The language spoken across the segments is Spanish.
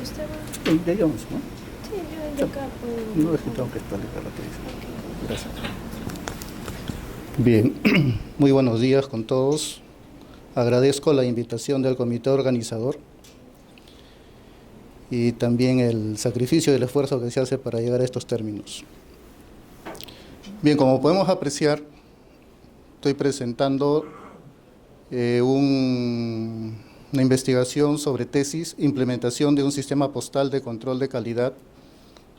estaba. De ahí vamos, ¿no? Sí, yo de acá puedo. No es que tengo que actualizar la televisión. Gracias. Bien, muy buenos días con todos. Agradezco la invitación del comité organizador y también el sacrificio y el esfuerzo que se hace para llegar a estos términos. Bien, como podemos apreciar, estoy presentando una investigación sobre tesis, implementación de un sistema postal de control de calidad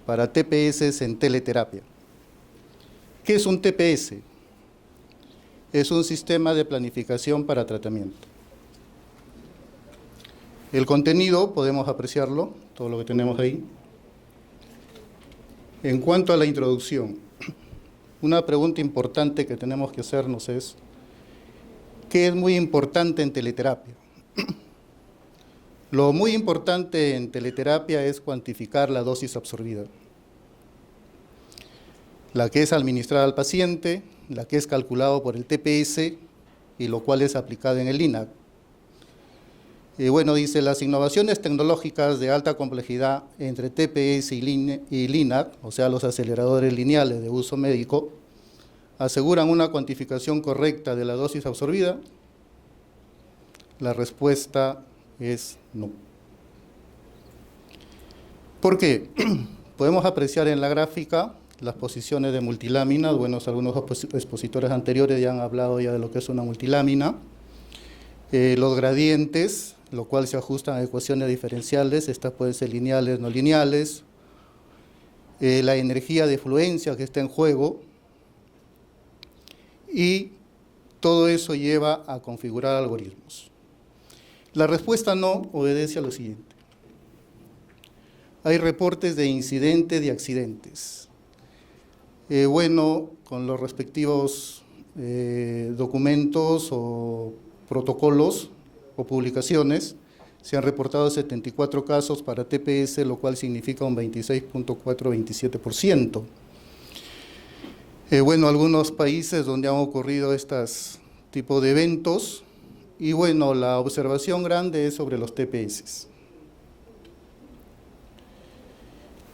para TPS en teleterapia. ¿Qué es un TPS? Es un sistema de planificación para tratamiento. El contenido, podemos apreciarlo, todo lo que tenemos ahí. En cuanto a la introducción, una pregunta importante que tenemos que hacernos es, ¿qué es muy importante en teleterapia? Lo muy importante en teleterapia es cuantificar la dosis absorbida, la que es administrada al paciente, la que es calculado por el TPS y lo cual es aplicado en el LINAC. Bueno, dice, las innovaciones tecnológicas de alta complejidad entre TPS y LINAC, o sea, los aceleradores lineales de uso médico, ¿aseguran una cuantificación correcta de la dosis absorbida? La respuesta es no. ¿Por qué? Podemos apreciar en la gráfica las posiciones de multilámina. Bueno, algunos expositores anteriores ya han hablado ya de lo que es una multilámina. Los gradientes, lo cual se ajustan a ecuaciones diferenciales, estas pueden ser lineales, no lineales. La energía de fluencia que está en juego. Y todo eso lleva a configurar algoritmos. La respuesta no obedece a lo siguiente. Hay reportes de incidentes y accidentes. Bueno, con los respectivos documentos o protocolos o publicaciones, se han reportado 74 casos para TPS, lo cual significa un 26.427%. Bueno, algunos países donde han ocurrido estos tipos de eventos, y bueno, la observación grande es sobre los TPS.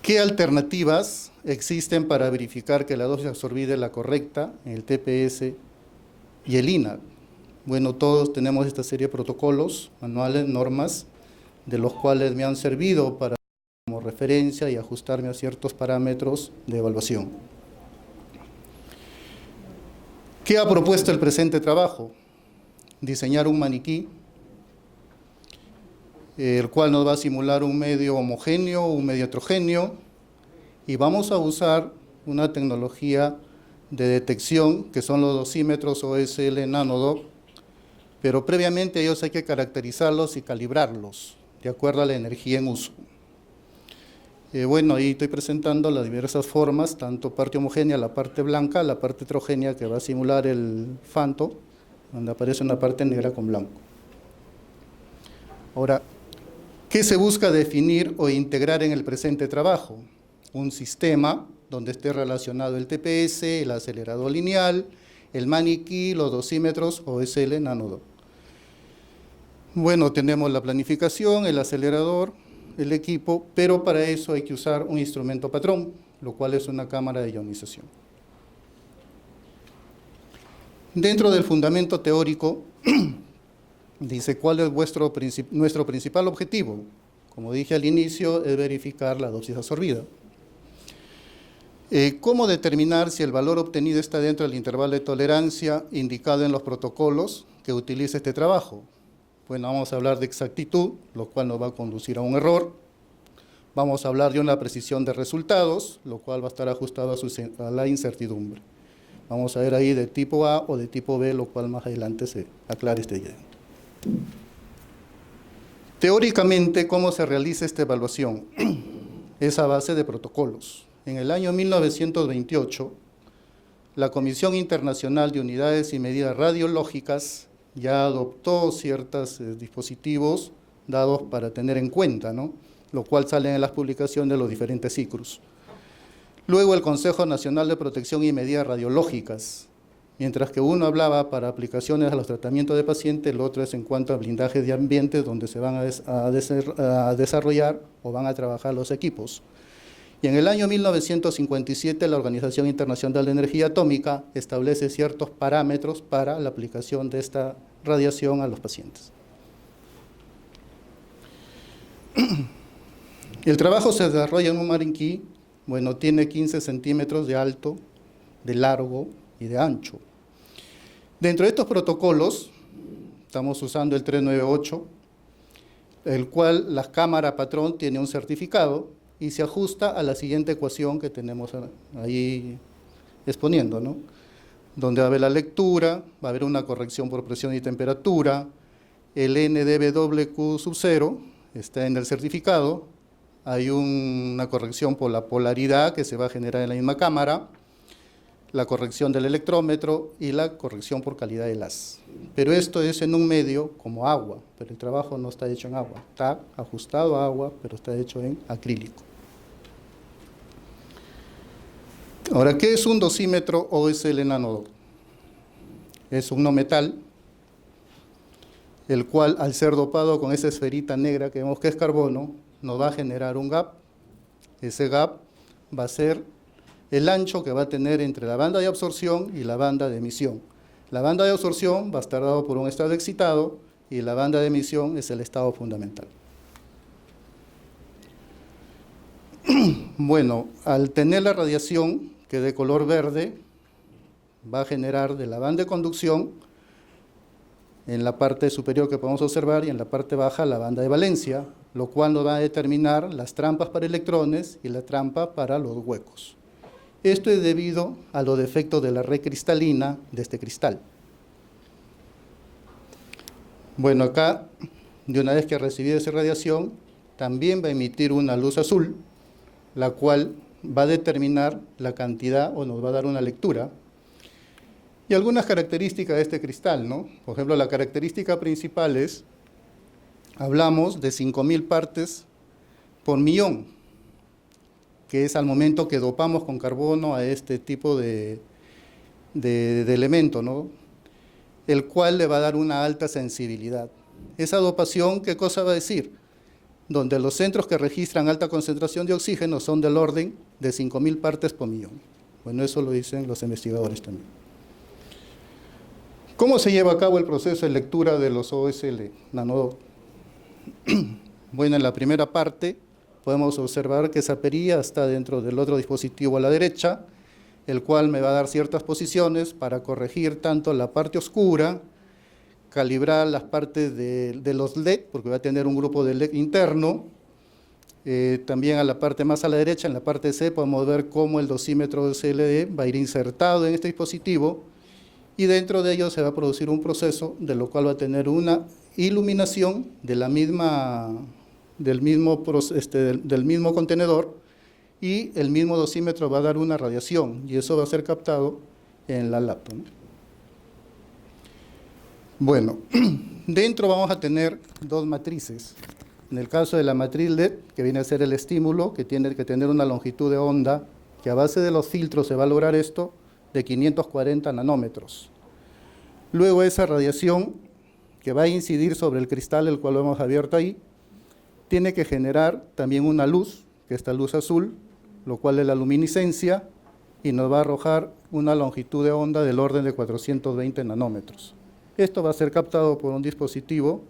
¿Qué alternativas existen para verificar que la dosis absorbida es la correcta en el TPS y el LINAC? Bueno, todos tenemos esta serie de protocolos, manuales, normas, de los cuales me han servido para como referencia y ajustarme a ciertos parámetros de evaluación. ¿Qué ha propuesto el presente trabajo? Diseñar un maniquí, el cual nos va a simular un medio homogéneo, un medio heterogéneo, y vamos a usar una tecnología de detección, que son los dosímetros OSL Nanodoc, pero previamente ellos hay que caracterizarlos y calibrarlos, de acuerdo a la energía en uso. Bueno, ahí estoy presentando las diversas formas, tanto parte homogénea, la parte blanca, la parte heterogénea que va a simular el Fanto, donde aparece una parte negra con blanco. Ahora, ¿qué se busca definir o integrar en el presente trabajo? Un sistema donde esté relacionado el TPS, el acelerador lineal, el maniquí, los dosímetros OSL Nanodoc. Bueno, tenemos la planificación, el acelerador, el equipo, pero para eso hay que usar un instrumento patrón, lo cual es una cámara de ionización. Dentro del fundamento teórico, dice, ¿cuál es nuestro principal objetivo? Como dije al inicio, es verificar la dosis absorbida. ¿Cómo determinar si el valor obtenido está dentro del intervalo de tolerancia indicado en los protocolos que utiliza este trabajo? Bueno, vamos a hablar de exactitud, lo cual nos va a conducir a un error. Vamos a hablar de una precisión de resultados, lo cual va a estar ajustado a la incertidumbre. Vamos a ver ahí de tipo A o de tipo B, lo cual más adelante se aclara esta idea. Teóricamente, ¿cómo se realiza esta evaluación? Es a base de protocolos. En el año 1928, la Comisión Internacional de Unidades y Medidas Radiológicas ya adoptó ciertos dispositivos dados para tener en cuenta, ¿no? Lo cual sale en las publicaciones de los diferentes ICRUs. Luego el Consejo Nacional de Protección y Medidas Radiológicas Mientras que uno hablaba para aplicaciones a los tratamientos de pacientes, el otro es en cuanto a blindaje de ambientes donde se van a desarrollar o van a trabajar los equipos. Y en el año 1957 la Organización Internacional de Energía Atómica establece ciertos parámetros para la aplicación de esta radiación a los pacientes. El trabajo se desarrolla en un maniquí, bueno, tiene 15 centímetros de alto, de largo y de ancho. Dentro de estos protocolos, estamos usando el 398, el cual la cámara patrón tiene un certificado y se ajusta a la siguiente ecuación que tenemos ahí exponiendo, ¿no? Donde va a haber la lectura, va a haber una corrección por presión y temperatura, el NdBW sub 0 está en el certificado, hay una corrección por la polaridad que se va a generar en la misma cámara, la corrección del electrómetro y la corrección por calidad del haz. Pero esto es en un medio como agua, pero el trabajo no está hecho en agua, está ajustado a agua, pero está hecho en acrílico. Ahora, ¿qué es un dosímetro OSL Nanodoc? Es un no metal, el cual al ser dopado con esa esferita negra que vemos que es carbono, nos va a generar un gap. Ese gap va a ser el ancho que va a tener entre la banda de absorción y la banda de emisión. La banda de absorción va a estar dado por un estado excitado y la banda de emisión es el estado fundamental. Bueno, al tener la radiación que de color verde va a generar de la banda de conducción en la parte superior que podemos observar y en la parte baja la banda de valencia, lo cual nos va a determinar las trampas para electrones y la trampa para los huecos. Esto es debido a los defectos de la red cristalina de este cristal. Bueno, acá, de una vez que ha recibido esa radiación, también va a emitir una luz azul, la cual va a determinar la cantidad o nos va a dar una lectura. Y algunas características de este cristal, ¿no? Por ejemplo, la característica principal es, hablamos de 5.000 partes por millón, que es al momento que dopamos con carbono a este tipo de elemento, ¿no? El cual le va a dar una alta sensibilidad. Esa dopación, ¿qué cosa va a decir? Donde los centros que registran alta concentración de oxígeno son del orden de 5.000 partes por millón. Bueno, eso lo dicen los investigadores también. ¿Cómo se lleva a cabo el proceso de lectura de los OSL Nanodoc? Bueno, en la primera parte podemos observar que esa perilla está dentro del otro dispositivo a la derecha, el cual me va a dar ciertas posiciones para corregir tanto la parte oscura, calibrar las partes de los LED, porque va a tener un grupo de LED interno. También a la parte más a la derecha, en la parte C, podemos ver cómo el dosímetro de CLD va a ir insertado en este dispositivo y dentro de ello se va a producir un proceso de lo cual va a tener una iluminación de la misma, del mismo contenedor y el mismo dosímetro va a dar una radiación y eso va a ser captado en la laptop, ¿no? Bueno, dentro vamos a tener dos matrices. En el caso de la matriz LED, que viene a ser el estímulo, que tiene que tener una longitud de onda, que a base de los filtros se va a lograr esto, de 540 nanómetros. Luego esa radiación que va a incidir sobre el cristal, el cual lo hemos abierto ahí, tiene que generar también una luz, que es esta luz azul, lo cual es la luminiscencia, y nos va a arrojar una longitud de onda del orden de 420 nanómetros. Esto va a ser captado por un dispositivo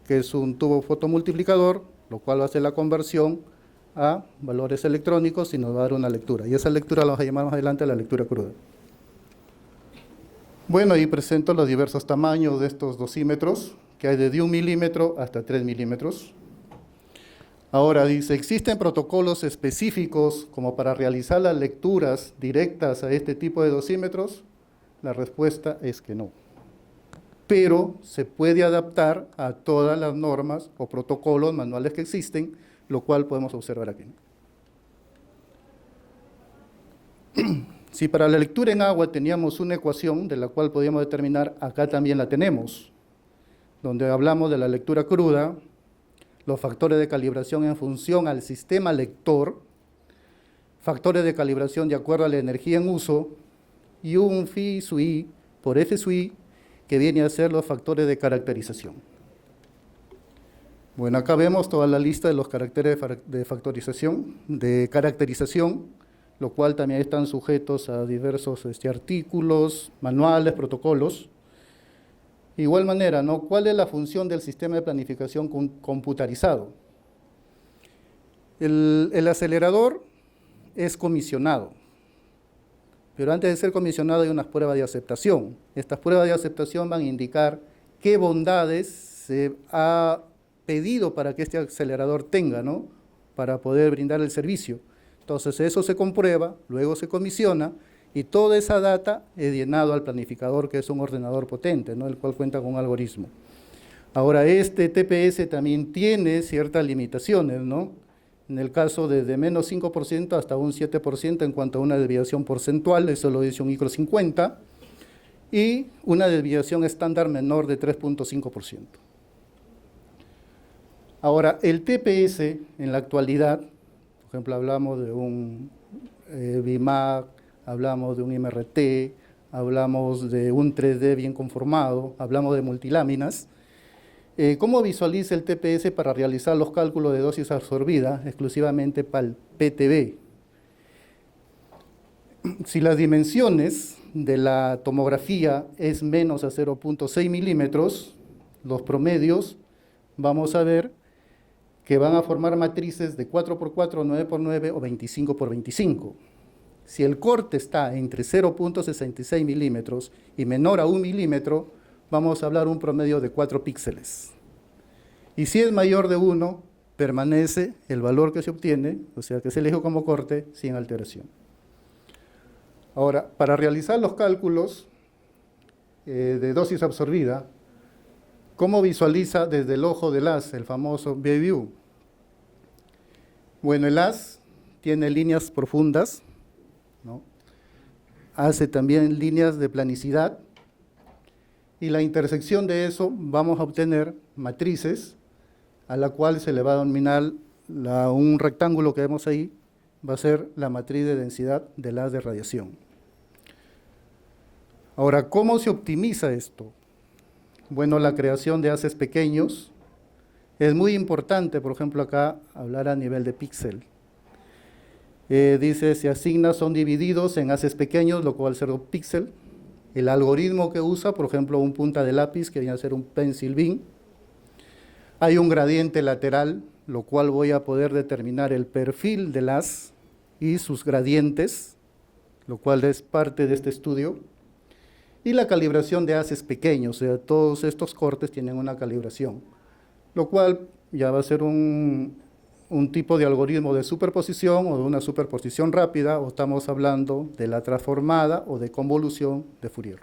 que es un tubo fotomultiplicador, lo cual va a hacer la conversión a valores electrónicos y nos va a dar una lectura. Y esa lectura la vamos a llamar más adelante la lectura cruda. Bueno, ahí presento los diversos tamaños de estos dosímetros, que hay desde 1 milímetro hasta 3 milímetros. Ahora dice, ¿existen protocolos específicos como para realizar las lecturas directas a este tipo de dosímetros? La respuesta es que no. Pero se puede adaptar a todas las normas o protocolos manuales que existen, lo cual podemos observar aquí. Si para la lectura en agua teníamos una ecuación de la cual podíamos determinar, acá también la tenemos, donde hablamos de la lectura cruda, los factores de calibración en función al sistema lector, factores de calibración de acuerdo a la energía en uso, y un phi sub i por F sub I, que viene a ser los factores de caracterización. Bueno, acá vemos toda la lista de los caracteres de caracterización, lo cual también están sujetos a diversos artículos, manuales, protocolos. De igual manera, ¿no? ¿Cuál es la función del sistema de planificación computarizado? El acelerador es comisionado, pero antes de ser comisionado hay unas pruebas de aceptación. Estas pruebas de aceptación van a indicar qué bondades se ha pedido para que este acelerador tenga, ¿no? Para poder brindar el servicio. Entonces eso se comprueba, luego se comisiona y toda esa data es llenado al planificador, que es un ordenador potente, ¿no? El cual cuenta con un algoritmo. Ahora, este TPS también tiene ciertas limitaciones, ¿no? En el caso de menos 5% hasta un 7% en cuanto a una desviación porcentual, eso lo dice un ICRO 50, y una desviación estándar menor de 3.5%. Ahora, el TPS en la actualidad, por ejemplo, hablamos de un BIMAC, hablamos de un MRT, hablamos de un 3D bien conformado, hablamos de multiláminas. ¿Cómo visualiza el TPS para realizar los cálculos de dosis absorbida exclusivamente para el PTB? Si las dimensiones de la tomografía es menos a 0.6 milímetros, los promedios, vamos a ver que van a formar matrices de 4x4, 9x9 o 25x25. Si el corte está entre 0.66 milímetros y menor a 1 milímetro, vamos a hablar un promedio de 4 píxeles. Y si es mayor de 1, permanece el valor que se obtiene, o sea que se elige como corte sin alteración. Ahora, para realizar los cálculos de dosis absorbida, ¿cómo visualiza desde el ojo del haz, el famoso B-View? Bueno, el haz tiene líneas profundas, ¿no? Hace también líneas de planicidad, y la intersección de eso vamos a obtener matrices, a la cual se le va a denominar un rectángulo que vemos ahí, va a ser la matriz de densidad del haz de radiación. Ahora, ¿cómo se optimiza esto? Bueno, la creación de haces pequeños es muy importante, por ejemplo, acá hablar a nivel de píxel. Dice, se asigna, son divididos en haces pequeños, lo cual será un píxel. El algoritmo que usa, por ejemplo, un punta de lápiz, que viene a ser un pencil beam. Hay un gradiente lateral, lo cual voy a poder determinar el perfil del haz y sus gradientes, lo cual es parte de este estudio. Y la calibración de haces pequeños, o sea, todos estos cortes tienen una calibración, lo cual ya va a ser un tipo de algoritmo de superposición o de una superposición rápida, o estamos hablando de la transformada o de convolución de Fourier.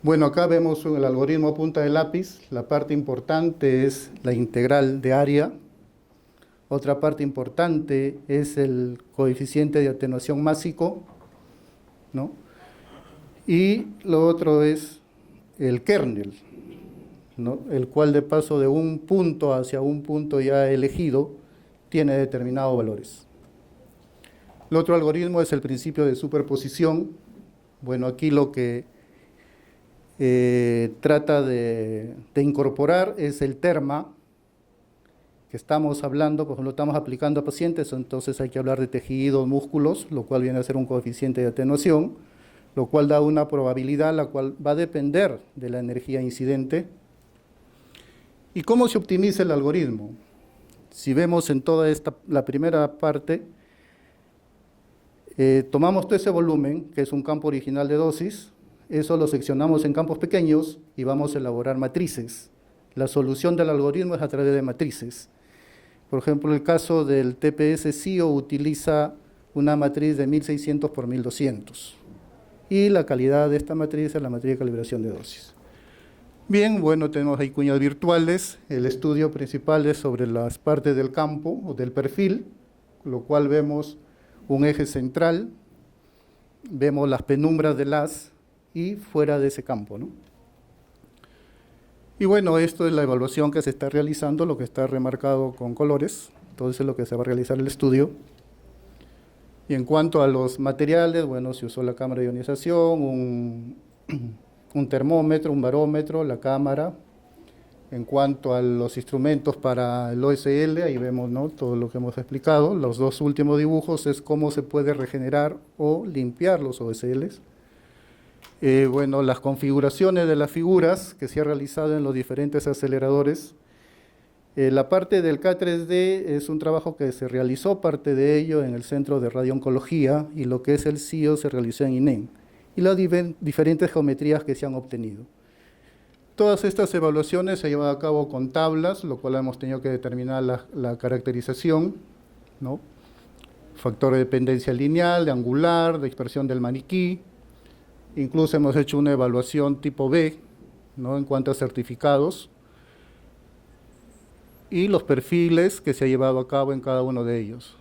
Bueno, acá vemos el algoritmo punta de lápiz. La parte importante es la integral de área. Otra parte importante es el coeficiente de atenuación másico, ¿no? Y lo otro es el kernel, ¿no? El cual de paso de un punto hacia un punto ya elegido tiene determinados valores. El otro algoritmo es el principio de superposición. Bueno, aquí lo que trata de incorporar es el terma que estamos hablando, por ejemplo, estamos aplicando a pacientes, entonces hay que hablar de tejidos, músculos, lo cual viene a ser un coeficiente de atenuación, lo cual da una probabilidad, la cual va a depender de la energía incidente. ¿Y cómo se optimiza el algoritmo? Si vemos en toda la primera parte, tomamos todo ese volumen, que es un campo original de dosis, eso lo seccionamos en campos pequeños y vamos a elaborar matrices. La solución del algoritmo es a través de matrices. Por ejemplo, el caso del TPS-CIO utiliza una matriz de 1600 por 1200. Y la calidad de esta matriz es la matriz de calibración de dosis. Bien, bueno, tenemos ahí cuñas virtuales. El estudio principal es sobre las partes del campo o del perfil, lo cual vemos un eje central, vemos las penumbras del haz y fuera de ese campo, ¿no? Y bueno, esto es la evaluación que se está realizando, lo que está remarcado con colores, todo eso es lo que se va a realizar el estudio. Y en cuanto a los materiales, bueno, se usó la cámara de ionización, un termómetro, un barómetro, la cámara. En cuanto a los instrumentos para el OSL, ahí vemos, ¿no?, todo lo que hemos explicado. Los dos últimos dibujos es cómo se puede regenerar o limpiar los OSLs. Bueno, las configuraciones de las figuras que se ha realizado en los diferentes aceleradores. La parte del K3D es un trabajo que se realizó, parte de ello, en el Centro de Radiooncología, y lo que es el CIO se realizó en INEM, y las diferentes geometrías que se han obtenido. Todas estas evaluaciones se llevan a cabo con tablas, lo cual hemos tenido que determinar la caracterización, ¿no?, factor de dependencia lineal, de angular, de dispersión del maniquí. Incluso hemos hecho una evaluación tipo B, ¿no?, en cuanto a certificados, y los perfiles que se ha llevado a cabo en cada uno de ellos.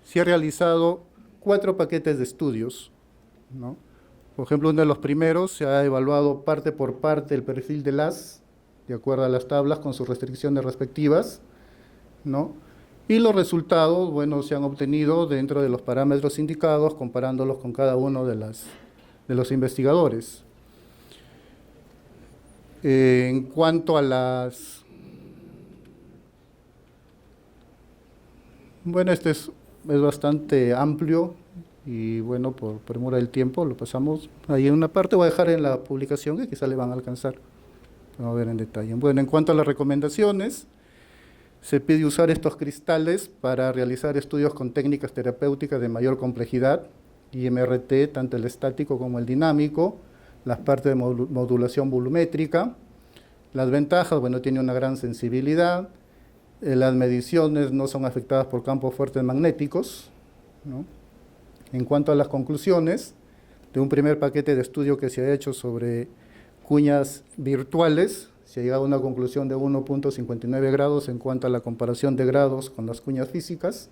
Se ha realizado 4 paquetes de estudios, ¿no? Por ejemplo, uno de los primeros se ha evaluado parte por parte el perfil de LAS, de acuerdo a las tablas con sus restricciones respectivas, ¿no? Y los resultados, bueno, se han obtenido dentro de los parámetros indicados, comparándolos con cada uno de los investigadores. En cuanto a las... Bueno, este es bastante amplio y bueno, por premura del tiempo lo pasamos ahí en una parte. Voy a dejar en la publicación que quizá le van a alcanzar. Vamos a ver en detalle. Bueno, en cuanto a las recomendaciones, se pide usar estos cristales para realizar estudios con técnicas terapéuticas de mayor complejidad, IMRT, tanto el estático como el dinámico, las partes de modulación volumétrica. Las ventajas, bueno, tiene una gran sensibilidad, las mediciones no son afectadas por campos fuertes magnéticos, ¿no? En cuanto a las conclusiones de un primer paquete de estudio que se ha hecho sobre cuñas virtuales, se ha llegado a una conclusión de 1.59 grados en cuanto a la comparación de grados con las cuñas físicas.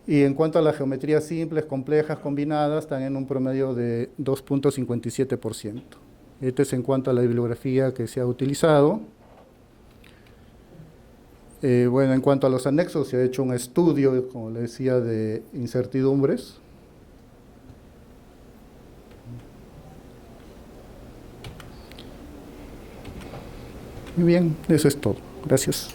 Y en cuanto a las geometrías simples, complejas, combinadas, están en un promedio de 2.57%. Este es en cuanto a la bibliografía que se ha utilizado. Bueno, en cuanto a los anexos, se ha hecho un estudio, como le decía, de incertidumbres. Muy bien, eso es todo. Gracias.